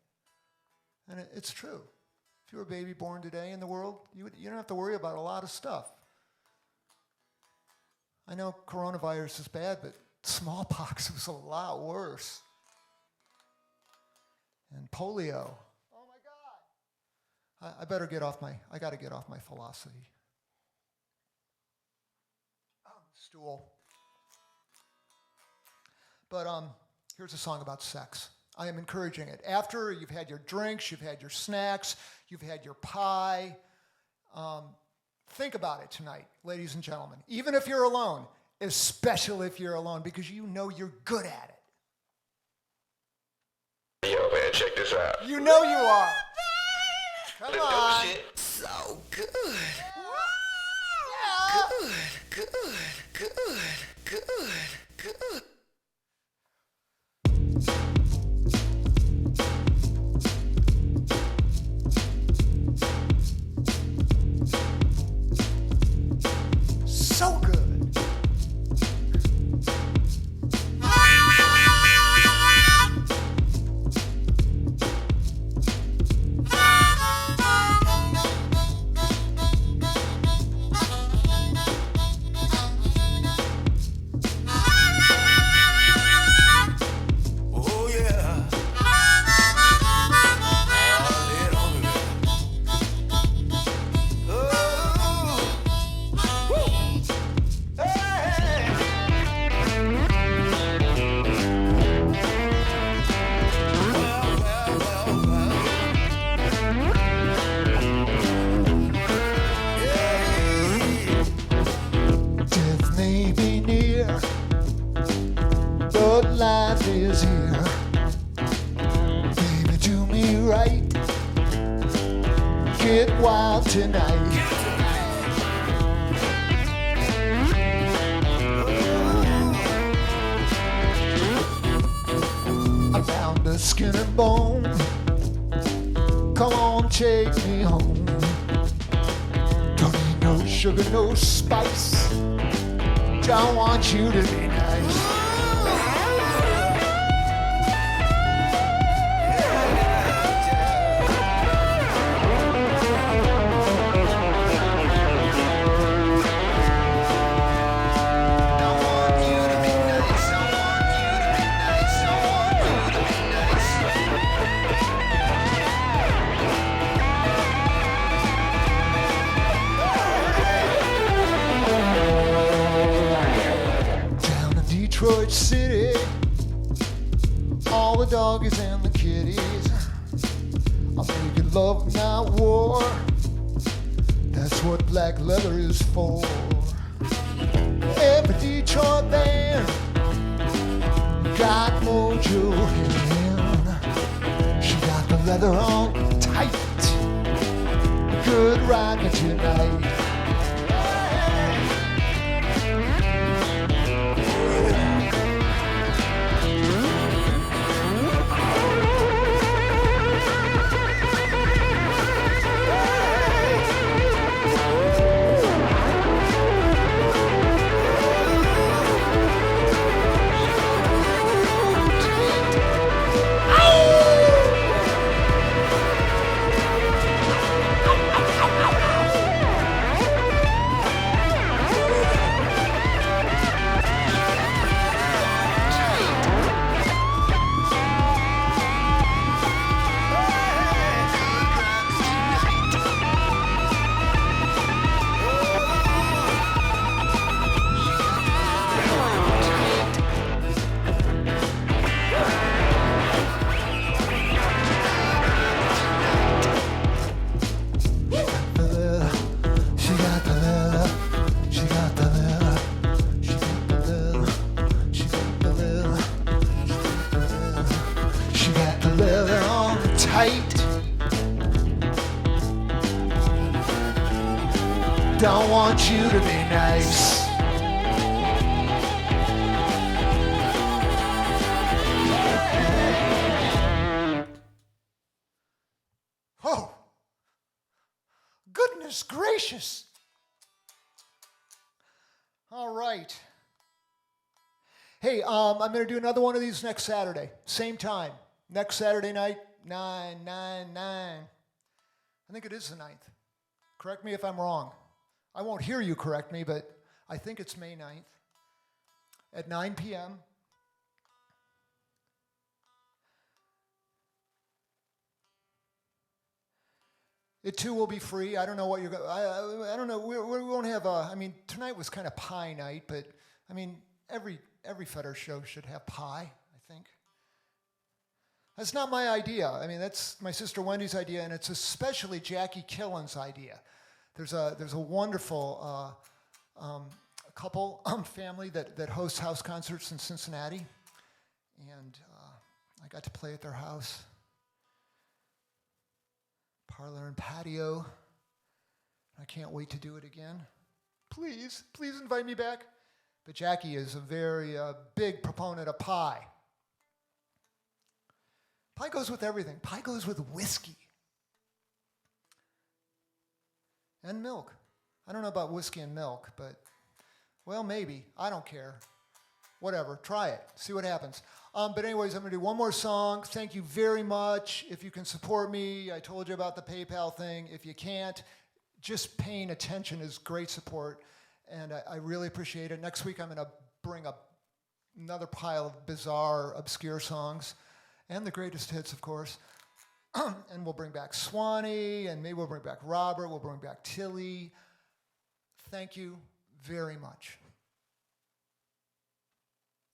And it's true. If you were a baby born today in the world, you don't have to worry about a lot of stuff. I know coronavirus is bad, but smallpox was a lot worse. And polio. Oh my God. I got to get off my philosophy. Stool. But here's a song about sex. I am encouraging it. After you've had your drinks, you've had your snacks, you've had your pie, think about it tonight, ladies and gentlemen. Even if you're alone, especially if you're alone, because you know you're good at it. Yo, man, check this out. You know you are. Come on. So good. Yeah. Good. So good. get wild tonight. I'm down to skin and bone. Come on, take me home. Don't need no sugar, no spice. Don't want you to be nice. Detroit City, all the doggies and the kitties. I'm making love, not war. That's what black leather is for. Every Detroit band got mojo in. She got the leather on tight. Good rockin' tonight. Don't want you to be nice. Oh, goodness gracious. All right. Hey, I'm going to do another one of these next Saturday. Same time. Next Saturday night, 9. I think it is the 9th. Correct me if I'm wrong. I won't hear you correct me, but I think it's May 9th at 9 p.m. It too will be free. I don't know what you're going. I don't know. We won't have a. I mean, tonight was kind of pie night, but I mean, every Fetters show should have pie. I think. That's not my idea. I mean, that's my sister Wendy's idea, and it's especially Jackie Killen's idea. There's a wonderful couple family that hosts house concerts in Cincinnati, and I got to play at their house, parlor and patio. I can't wait to do it again. Please invite me back. But Jackie is a very big proponent of pie. Pie goes with everything. Pie goes with whiskey. And milk. I don't know about whiskey and milk, but, well, maybe. I don't care. Whatever. Try it. See what happens. But anyways, I'm going to do one more song. Thank you very much. If you can support me, I told you about the PayPal thing. If you can't, just paying attention is great support, and I really appreciate it. Next week, I'm going to bring up another pile of bizarre, obscure songs, and the greatest hits, of course. And we'll bring back Swanee, and maybe we'll bring back Robert, we'll bring back Tilly. Thank you very much.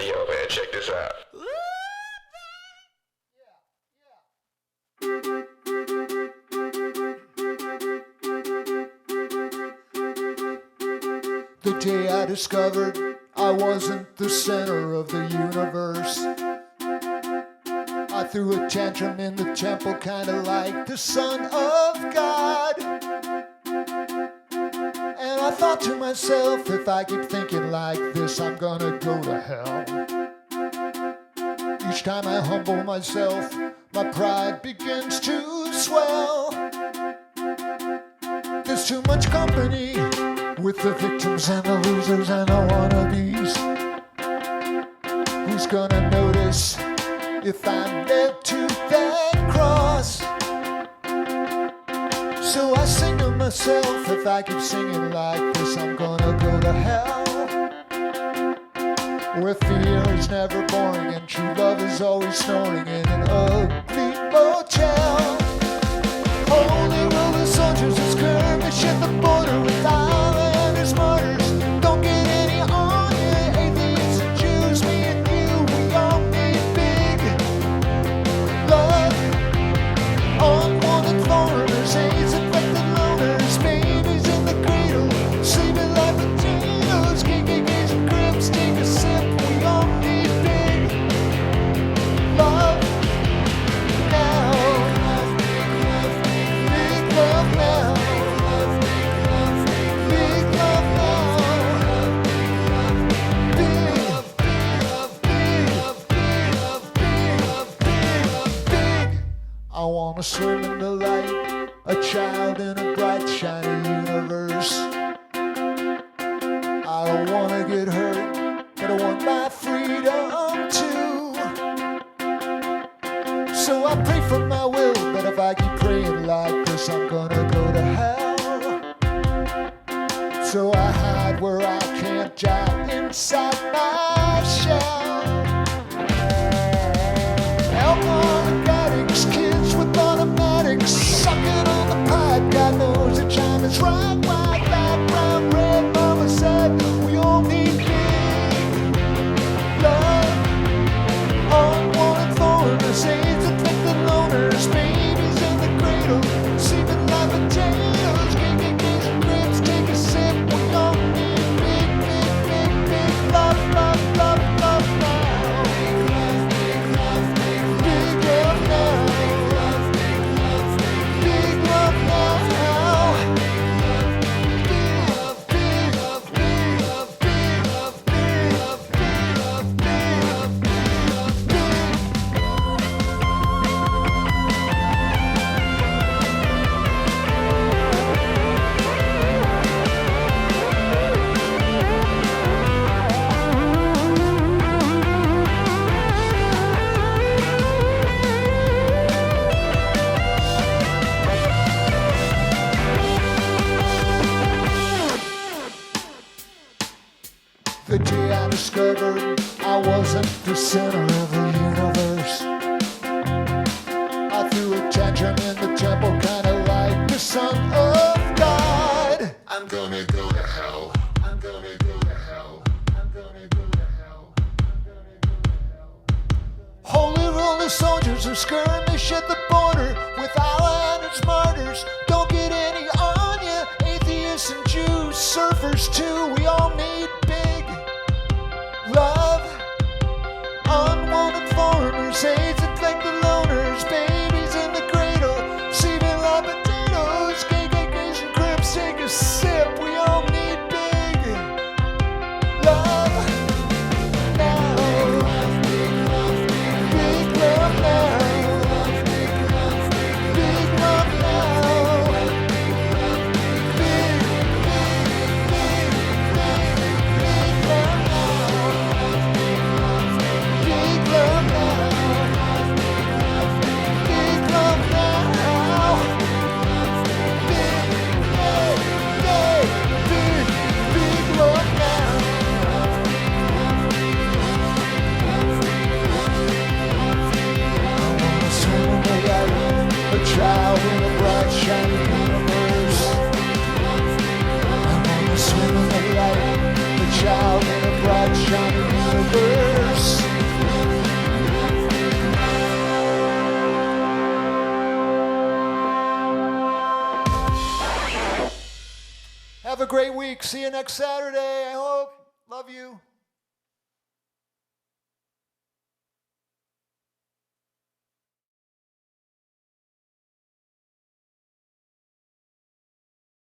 Yo, man, check this out. The day I discovered I wasn't the center of the universe, I threw a tantrum in the temple, kinda like the Son of God. thought to myself, if I keep thinking like this, I'm gonna go to hell. Each time I humble myself, my pride begins to swell. There's too much company with the victims and the losers and the wannabes. Who's gonna notice if I'm led to that cross? So I sing to myself, if I keep singing like this, I'm gonna go to hell. Where fear is never boring and true love is always snoring in an ugly motel. Holy roller soldiers who skirmish at the border with islanders, martyrs. Don't get any on you, atheists and Jews, me and you, we all need big love. Unwanted foreigners, AIDS infected loners, babies in the cradle, sleeping like potatoes, KKKs and Crips, take a sip, we all need big love now. Big love now. Big love now. Big love, big love, big love, big love, big love, big love, big. I wanna swim in the light, a child in a bright, shiny universe. I don't wanna get hurt, but I want my freedom too. So I pray for my will, but if I keep praying like this, I'm gonna go to hell. So I hide where I can't die inside my shell. Alcoholic addicts, kids with automatics, sucking on the pipe. God knows the time is right. White, black, brown, red. Mama said we all need big love. Unwanted foreigners, AIDS infected loners, babies in the cradle, sleeping like potatoes. KKKs and Crips, take a sip. We all need big, big, big, big love, love, love, love now. Big love, big love, big love now. Big love now. Big love, big love, big love, big love, big love, big love, big love, big love, big. The day I discovered I wasn't the center of the universe, I threw a tantrum in the temple, kinda like the Son of God. I'm gonna go to hell. I'm gonna go to hell. I'm gonna go to hell. I'm gonna go to hell. Holy roller soldiers who skirmish at the border with islanders, martyrs. Don't get any on ya, atheists and Jews, surfers too. We all need big love. Unwanted foreigners, AIDS infected loners, babies in the cradle, sleeping like potatoes. KKKs and Crips, take a sip. We all need big love now. Big love now. Big love now. Big love, big love now. Big, big, big, big, big love now. Big love now. Big love now. Big, big, big, big love now. I wanna swim in the light, a child in a bright, shiny universe. I wanna swim in the light, a child in a bright, shiny universe. Have a great week. See you next Saturday, I hope. Love you.